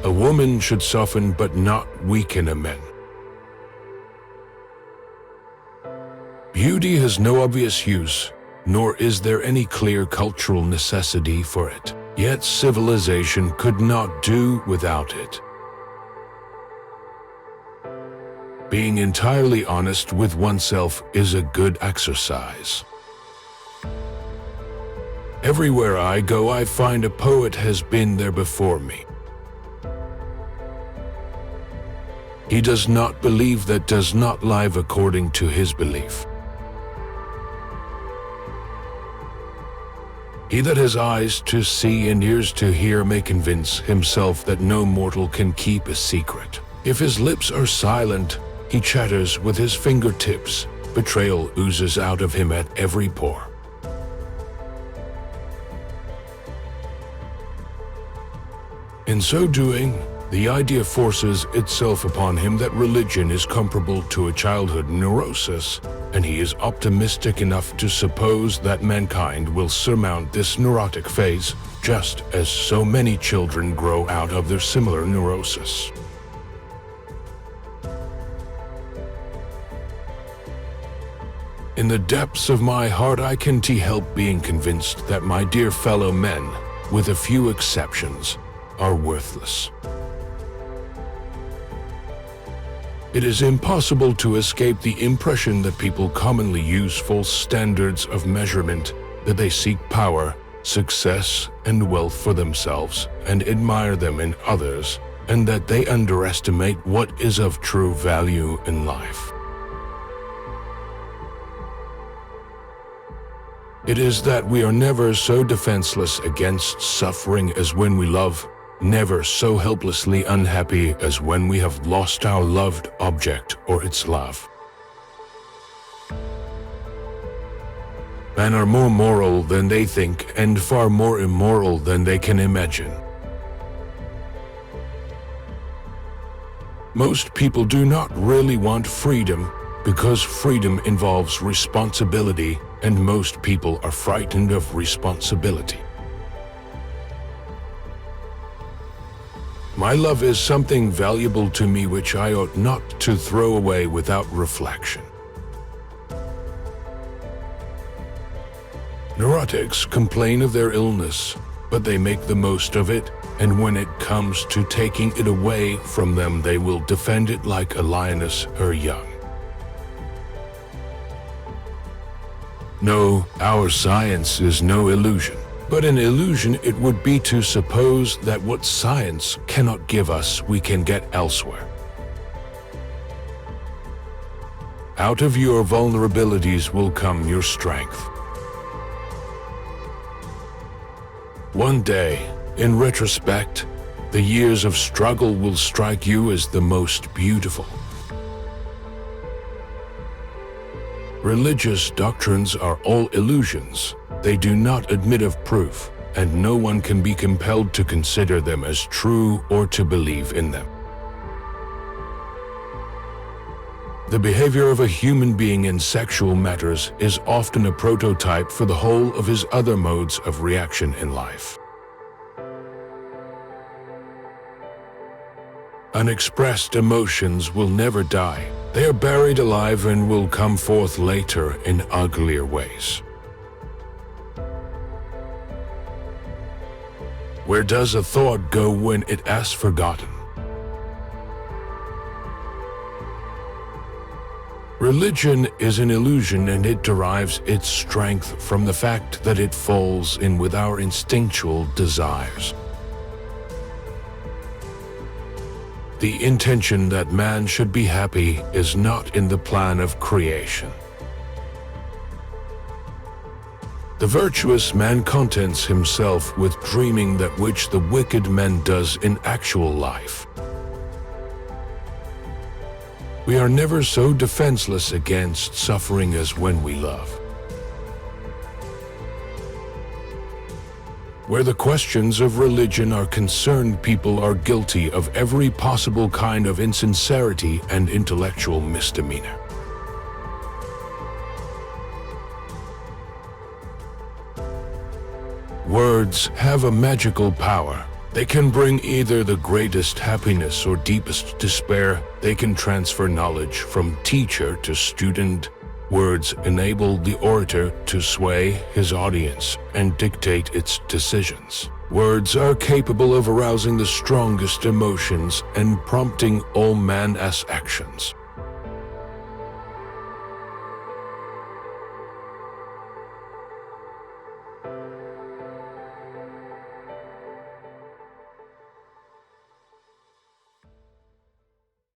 A woman should soften but not weaken a man. Beauty has no obvious use, nor is there any clear cultural necessity for it. Yet civilization could not do without it. Being entirely honest with oneself is a good exercise. Everywhere I go, I find a poet has been there before me. He does not believe that does not live according to his belief. He that has eyes to see and ears to hear may convince himself that no mortal can keep a secret. If his lips are silent, he chatters with his fingertips. Betrayal oozes out of him at every pore. In so doing, the idea forces itself upon him that religion is comparable to a childhood neurosis, and he is optimistic enough to suppose that mankind will surmount this neurotic phase, just as so many children grow out of their similar neurosis. In the depths of my heart, I can't help being convinced that my dear fellow men, with a few exceptions, are worthless. It is impossible to escape the impression that people commonly use false standards of measurement, that they seek power, success, and wealth for themselves and admire them in others, and that they underestimate what is of true value in life. It is that we are never so defenseless against suffering as when we love, never so helplessly unhappy as when we have lost our loved object or its love. Men are more moral than they think and far more immoral than they can imagine. Most people do not really want freedom because freedom involves responsibility, and most people are frightened of responsibility. My love is something valuable to me which I ought not to throw away without reflection. Neurotics complain of their illness, but they make the most of it, and when it comes to taking it away from them, they will defend it like a lioness her young. No, our science is no illusion. But an illusion it would be to suppose that what science cannot give us, we can get elsewhere. Out of your vulnerabilities will come your strength. One day, in retrospect, the years of struggle will strike you as the most beautiful. Religious doctrines are all illusions. They do not admit of proof, and no one can be compelled to consider them as true or to believe in them. The behavior of a human being in sexual matters is often a prototype for the whole of his other modes of reaction in life. Unexpressed emotions will never die. They are buried alive and will come forth later in uglier ways. Where does a thought go when it is forgotten? Religion is an illusion, and it derives its strength from the fact that it falls in with our instinctual desires. The intention that man should be happy is not in the plan of creation. The virtuous man contents himself with dreaming that which the wicked man does in actual life. We are never so defenseless against suffering as when we love. Where the questions of religion are concerned, people are guilty of every possible kind of insincerity and intellectual misdemeanor. Words have a magical power. They can bring either the greatest happiness or deepest despair. They can transfer knowledge from teacher to student. Words enable the orator to sway his audience and dictate its decisions. Words are capable of arousing the strongest emotions and prompting all man's actions.